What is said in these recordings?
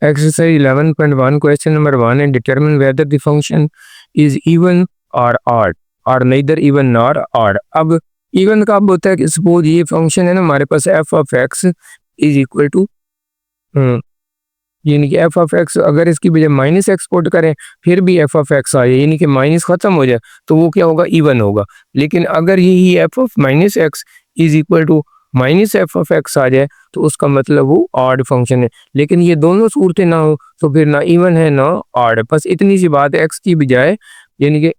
Exercise 11.1 question number 1 and determine whether the function is even or odd or neither even nor odd. अब even का अब होता है कि सपोज ये फंक्शन है ना हमारे पास f of x is equal to यानी कि f ऑफ x अगर इसकी बजाय माइनस एक्स पुट करें फिर भी f ऑफ x आ जाए यानी कि माइनस खत्म हो जाए तो वो क्या होगा इवन होगा। लेकिन अगर यही f of minus x is equal to minus F of X आ जाए तो उसका मतलब वो ऑड फंक्शन है। लेकिन ये दोनों सूरतें ना हो तो फिर ना इवन है ना ऑड। बस इतनी सी बात है, एक्स की बजाय यानी कि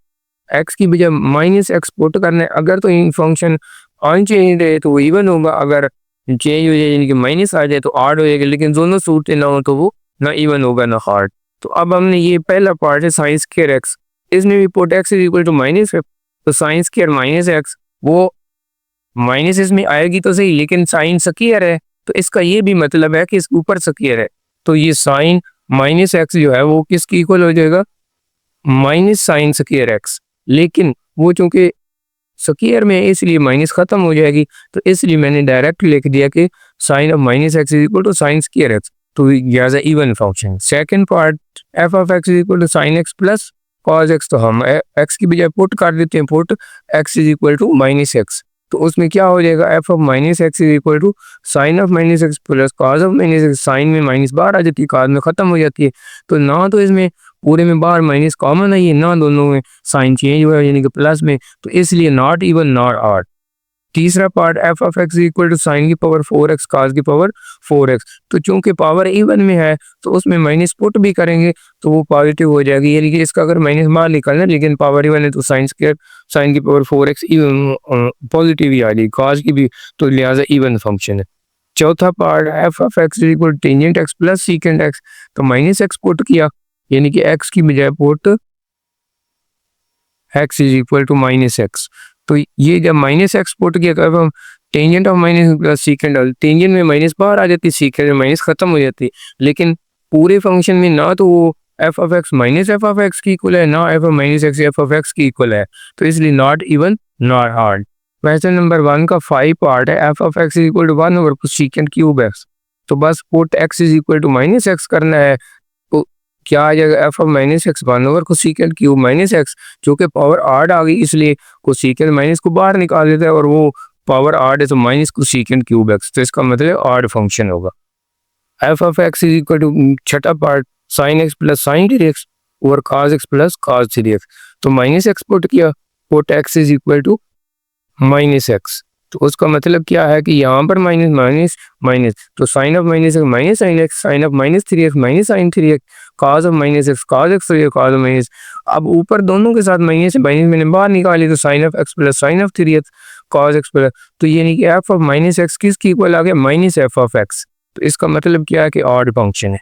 एक्स की बजाय माइनस एक्स पुट करना है। अगर तो इन फंक्शन अनचेंज रहे तो वो इवन होगा, अगर चेंज हो जाए यानी कि माइनस आ जाए तो ऑड हो जाएगा। लेकिन दोनों सूरतें ना हो तो वो ना इवन होगा ना ऑड। तो अब हमने ये पहला पार्ट है साइन स्क्वायर एक्स, इसमें भी put x is equal to minus है तो साइन स्क्वायर माइनस एक्स वो माइनस इसमें आएगी तो सही, लेकिन साइन स्क्वायर है तो इसका ये भी मतलब है कि इसके ऊपर स्क्वायर है। तो ये साइन माइनस एक्स जो है वो किसकी इक्वल हो जाएगा, माइनस साइन स्क्वायर एक्स। लेकिन वो चूंकि स्क्वायर में है इसलिए माइनस खत्म हो जाएगी, तो इसलिए मैंने डायरेक्ट लिख दिया कि sine of minus x is equal to sine square x. तो as even function. Second part f of x is equal to sine x plus cos x, तो हम एक्स की बजाय पुट कर देते हैं put x is equal to minus x. तो उसमें क्या हो जाएगा f of minus x is equal to sine of minus x plus cos of minus x. Sine में माइनस बाहर आ जाती है, कॉस में खत्म हो जाती है। तो ना तो इसमें पूरे में बाहर माइनस कॉमन है, ये ना दोनों में साइन चेंज हुआ यानी कि प्लस में, तो इसलिए नॉट इवन नॉट ऑड। तीसरा part f of x equal to sine की पावर 4x कॉस की पावर 4x। तो चूंकि पावर इवन में है तो उसमें माइनस पुट भी करेंगे तो वो पॉजिटिव हो जाएगी, यानी कि इसका अगर माइनस बाहर निकलना लेकिन पावर इवन है तो साइन स्क्वायर साइन की पावर 4x पॉजिटिव ही आ जाएगी, कॉस की भी, तो लिहाजा इवन फंक्शन है। चौथा part f of x equal tangent x plus secant x, तो माइनस एक्स पुट किया यानी कि एक्स की बजाय put x is equal to minus x. तो ये जब माइनस एक्स पुट किया तब हम tangent of minus plus secant, tangent में माइनस बाहर आ जाती है, सीकेंट में माइनस खत्म हो जाती है। लेकिन पूरे फंक्शन में ना तो वो f of x minus F of x की इक्वल है ना f of minus x f of x की इक्वल है, तो इसलिए not even not odd. Question number 1 का 5 पार्ट है f of x is equal to 1 over secant cube x. तो बस put x is equal to minus x करना है, तो क्या आ जाएगा f of minus x 1 over cosecant cube minus x, जो कि पावर आड आ गई इसलिए कोसेकेंट माइनस को बाहर निकाल देता है और वो पावर आड है तो माइनस कोसेकेंट क्यूब एक्स, तो इसका मतलब आड फंक्शन होगा। F of x is equal to छठा part sine x plus sine three x over cos x plus cos three x. तो माइनस एक्स पुट किया, put x is equal to minus x, तो उसका मतलब क्या है कि यहाँ पर माइनस माइनस माइनस, तो sine of minus x minus sine x, sine of minus three x minus sine three x, cos of minus x cos x three cos of minus. अब ऊपर दोनों के साथ माइनस माइनस मैंने बाहर निकाली तो sine of x plus sine of three x cos x plus, तो ये नहीं कि एफ ऑफ माइनस एक्स किसकी इक्वल आ गया, माइनस एफ ऑफ एक्स। तो इसका मतलब क्या है कि ऑड फंक्शन है।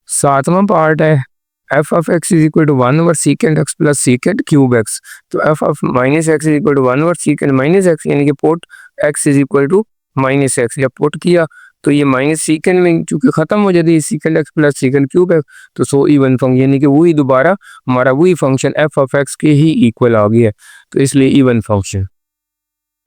सातवां पार्ट है f of x is equal to 1 over secant x plus secant cube x. तो f of minus x is equal to 1 over secant minus x, यानी कि put x is equal to minus x. जब put किया तो ये minus secant में चूंकि खत्म हो जाती है secant x plus secant cube x, तो सो इवन फंक्शन यानी कि वही दोबारा हमारा वही फंक्शन एफ ऑफ एक्स के ही इक्वल आ गया, तो इसलिए even function.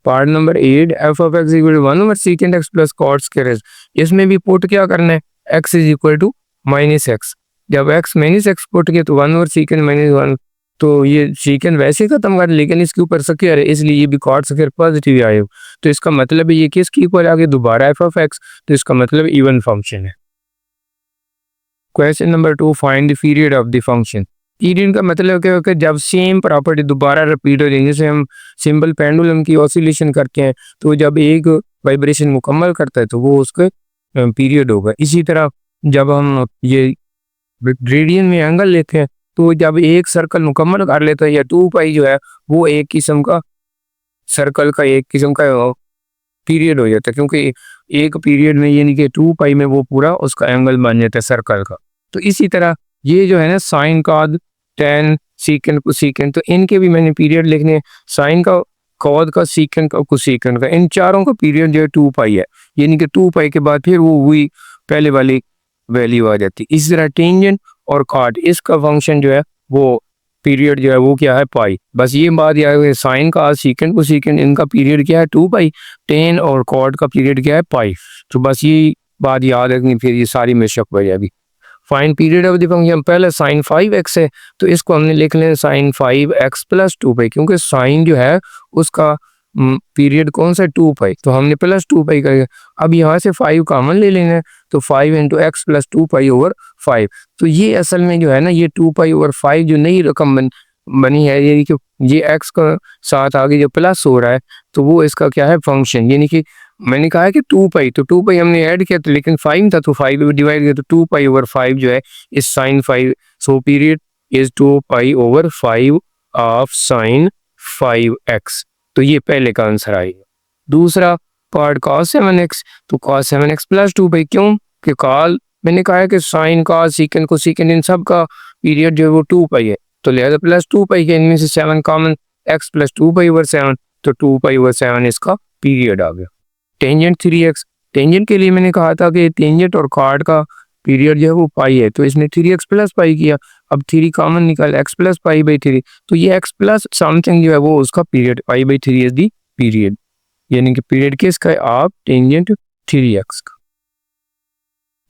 Part number 8 f of x equal to 1 over secant x plus cot square x. इसमें भी पुट क्या करना है, x is equal to minus x. जब एक्स माइनस एक्स पुट किया तो 1 ओवर सीकेंट माइनस 1, तो ये सीकेंट वैसे खत्म कर, लेकिन इसके ऊपर स्क्वायर है इसलिए ये भी कॉट स्क्वायर पॉजिटिव आए, तो इसका मतलब है ये किसकी इक्वल आ गया, दोबारा एफ ऑफ एक्स, तो इसका मतलब इवन फंक्शन है। Question number 2 find the period of the function. Period का मतलब क्या है कि जब सेम प्रॉपर्टी दोबारा रिपीट हो जाए, जैसे हम सिंपल पेंडुलम की ऑसिलेशन करते हैं तो जब एक वाइब्रेशन मुकम्मल करता है तो वो उसका पीरियड होगा। इसी तरह जब हम ये रेडियन में एंगल लेते हैं तो जब एक सर्कल मुकम्मल कर लेता है या 2 पाई जो है वो एक किस्म का सर्कल का एक किस्म का पीरियड हो जाता है, क्योंकि एक पीरियड में यानी कि 2 पाई में वो पूरा उसका एंगल बन जाता है सर्कल का। तो इसी तरह ये जो है ना साइन कॉद टेन सीकेंट कोसेकेंट, तो इनके भी मैंने पीरियड लिखने हैं, साइन का कॉद का सीकेंट का कोसेकेंट का, इन चारों का पीरियड जो है 2 पाई है, यानी कि 2 पाई के बाद फिर वो वही पहले वाली वैल्यू आ जाती है। इसी तरह टेंजेंट और कॉट इसका फंक्शन जो है वो पीरियड जो है वो क्या है पाई। बस ये बात याद है साइन का सीकेंट को सीकेंट इनका पीरियड क्या है 2 पाई, टेन और कॉट का पीरियड क्या है पाई। तो बस ये बात याद रखनी, फिर ये सारी मिशक हो जाएगी। Fine period of the function, पहले साइन 5x है तो इसको हमने लिख लें साइन 5x प्लस 2 पाई, क्योंकि साइन जो है उसका पीरियड कौन सा 2 पाई, तो हमने प्लस 2 पाई कर। अब यहाँ से 5 कॉमन ले लेना है, तो 5 into x plus 2 pi over 5। तो ये असल में जो है ना, ये 2 पाई ओवर 5 जो नई रकम बनी है, यानी कि ये एक्स का साथ आगे जो प्लस हो रहा है, तो वो इसका क्या है फंक्शन। यानी कि मैंने कहा है कि 2 पाई, तो 2 पाई हमने ऐड किया तो लेकिन 5 था, तो 5 डिवाइड किया तो 2 पाई ओवर 5 जो है इस sine 5। So period is 2 pi over 5 of sine 5x। तो ये पहले का आंसर आएगा। दूसरा पार्ट cos 7x, तो cos 7x प्लस 2 पाई, क्यों कि कॉल मैंने कहा है कि साइन का सीकेंड को सीकेंड इन सब का पीरियड जो है वो 2 पाई है, तो लिहाजा प्लस 2 पाई के इनमें से 7 common, x plus 2 pi over 7, तो 2 पाई ओवर 7 इसका पीरियड आ गया। टेंजेंट 3x, टेंजेंट के लिए मैंने कहा था कि टेंजेंट और कॉर्ड का पीरियड जो है वो पाई है, तो इसने 3x प्लस पाई किया। अब 3 कॉमन निकाल, x प्लस पाई बाई 3, तो ये x प्लस समथिंग जो है वो उसका period, pi by 3 is the period, यानी कि पीरियड किसका है आप टेंजेंट 3x का।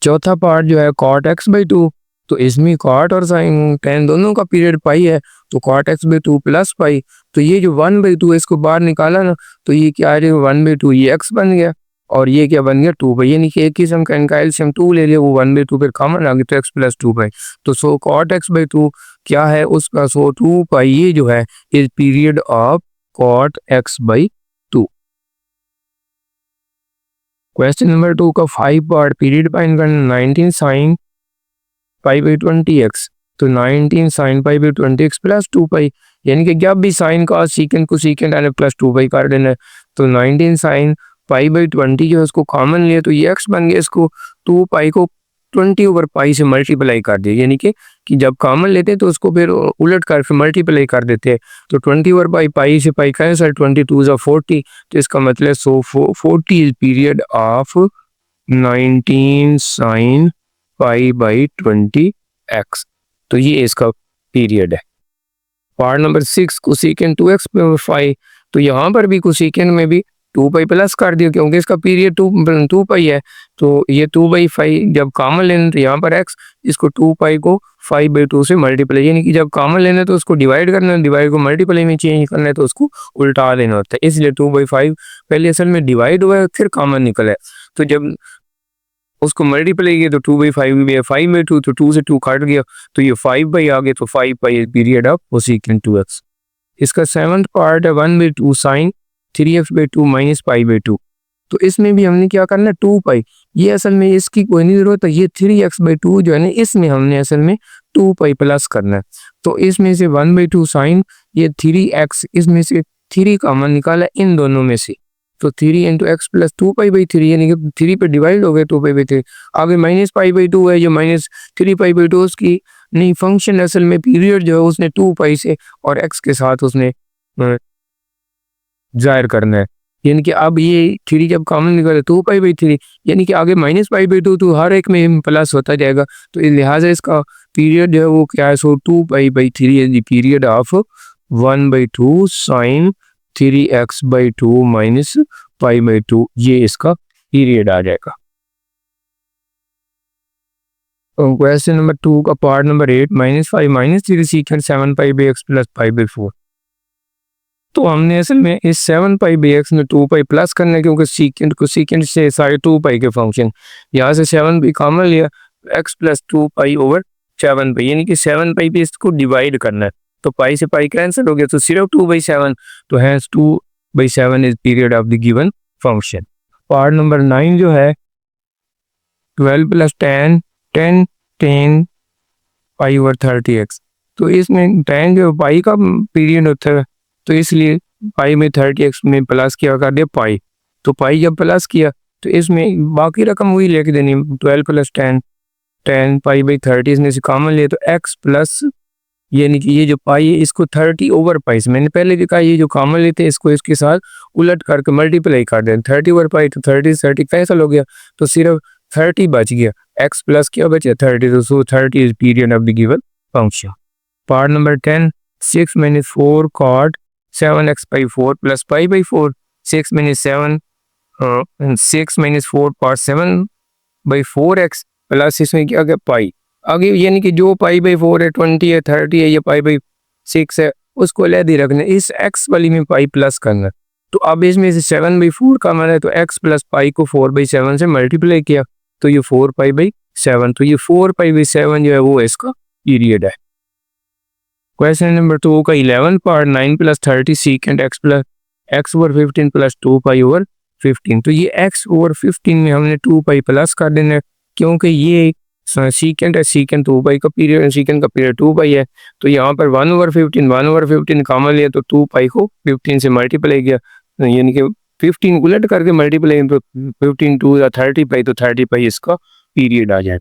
चौथा पार्ट जो है कॉट x बाई 2, तो इसमें कॉट और साइन टेन दोनों का पीरियड पाई है, तो cot x by 2 plus pi, तो ये जो 1/2 इसको बाहर निकाला ना, तो ये क्या आ जाएगा 1/2, ये x बन गया और ये क्या बन गया 2 पाई, यानी कि एक किस्म का इनका एलसीएम 2 ले लिया, वो 1/2 फिर कॉमन आ गया, तो x प्लस 2 पाई। तो सो कॉट x बाई 2 क्या है उसका, सो 2 पाई ये जो है is period of cot x by 2। Question number 2 का 5 पार्ट पीरियड फाइंड करना, 19 साइन पाई बाई 20x, तो 19 sine pi by 20x plus 2 पाई, यानी कि जब भी साइन का सीकेंड को सीकेंड आने प्लस 2 पाई कर देना है, तो 19 साइन पाई बाई 20 जो है उसको कॉमन लिया, तो ये x बन गया, इसको 2 पाई को 20 ओवर पाई से मल्टीप्लाई कर दिया, यानी कि जब कॉमन लेते हैं तो उसको फिर उलट कर फिर मल्टीप्लाई कर देते हैं, तो 20 ओवर पाई, पाई से पाई कैंसिल, 22 = 40, तो इसका मतलब सो 40 is period of 19 sine pi by 20x, तो ये इसका पीरियड है। पार्ट नंबर 6 कोसेकेंड 2x पर 5, तो यहाँ पर भी कोसेकेंड में भी 2 पाई प्लस कर दिया, क्योंकि इसका पीरियड 2 पाई है, तो ये 2/5 जब कॉमन लेना तो यहाँ पर x, इसको 2 पाई को 5/2 से मल्टीप्लाई, यानी कि जब कॉमन लेना तो उसको डिवाइड करना है, डिवाइड को मल्टीप्लाई में चेंज करना है तो उसको उल्टा देना होता है, इसलिए 2/5 पहले असल में डिवाइड हुआ है फिर कॉमन निकला है, तो जब उसको मल्टीप्लाई किया तो 2/5 में 5/2, तो 2 से 2 काट गया, तो ये 5 आ गया, तो 5 पीरियड ऑफ कोसेकेंड 2x। इसका 7th पार्ट है 1/2 साइन 3x/2 माइनस पाई/2, तो इसमें भी हमने क्या करना है 2 पाई, ये असल में इसकी कोई नहीं जरूरत है, ये 3x/2 जो है ना इसमें हमने असल में 2 पाई प्लस करना है, तो इसमें से 1/2 साइन ये 3x, इसमें से 3 कॉमन निकाला इन दोनों में से, तो 3 इंटू एक्स प्लस 2 पाई/3, यानी कि 3 पे डिवाइड हो गए 2 पाई/3, आगे माइनस पाई/2 है, जो माइनस 3 पाई/2 उसकी नहीं फंक्शन असल में पीरियड जो है उसने 2 पाई से और एक्स के साथ उसने जाहिर करना है, यानी कि अब ये 3 जब कॉमन निकले 2 पाई/3, यानी कि आगे माइनस पाई/2 तो हर एक में प्लस होता जाएगा, तो लिहाजा इसका पीरियड जो है वो क्या है, सो 2 पाई/3 is the period of 1/2 sine 3x/2 minus पाई/2, ये इसका पीरियड आ जाएगा। क्वेश्चन नंबर 2 का पार्ट नंबर 8 -5 - 3 सीकेंड 7 पाई/x प्लस पाई/4, तो हमने असल में इस 7 पाई/x में 2 पाई प्लस करना है, क्योंकि सीकेंड को सीकेंड से सारे 2 पाई के फंक्शन, यहाँ से 7 भी कॉमन लिया, x प्लस 2 पाई ओवर 7 पाई, यानी कि 7 पाई पे इसको डिवाइड करना है, तो पाई से पाई कैंसिल हो गया, तो सिर्फ 2/7, तो hence 2/7 is period of the given function. Part number 9 जो है 12 प्लस 10 10 10 पाई ओवर 30x, तो इसमें 10 जो पाई का पीरियड होता है, तो इसलिए पाई में 30x में प्लस किया कर दिया पाई, तो पाई जब प्लस किया तो इसमें बाकी रकम वही लेके देनी, 12 प्लस 10 10 पाई/30 इसमें से कॉमन लिया, तो x प्लस यानी कि ये जो पाई है इसको 30 ओवर पाई से, मैंने पहले भी कहा ये जो कॉमन लेते हैं इसको इसके साथ उलट करके मल्टीप्लाई कर दें, 30 ओवर पाई, तो 30 कैंसिल हो गया, तो सिर्फ 30 बच गया, x प्लस क्या बचा 30, तो so 30 is period of the given function. Part number 10 6 - 4 cot 7x/4 plus पाई/4, 6 - 7 6 - 4 cot 7 बाई 4x प्लस इसमें क्या क्या पाई, आगे यानी कि जो पाई बाई 4 है, 20 है, 30 है, या पाई बाई 6 है, उसको अलग ही रखना, इस x वाली में पाई प्लस करना। तो अब इसमें से 7/4 का मान है, तो x प्लस पाई को 4/7 से मल्टीप्लाई किया, तो ये 4π/7, तो ये 4π/7 जो है वो इसका पीरियड है। क्वेश्चन नंबर 2 का 11 पार्ट 9 + 30 सीकेंड x/15 + 2π/15। तो ये x/15 में हमने 2π प्लस कर देना है, क्योंकि ये सीकेंड है, सीकेंड 2π का पीरियड, सीकेंड का पीरियड 2π है। तो यहाँ पर 1/15 कॉमन लिया, तो 2π को 15 से मल्टीप्लाई किया, यानी कि 15 उलट करके मल्टीप्लाई, तो 15 2 या 30π, तो 30π इसका पीरियड आ जाए।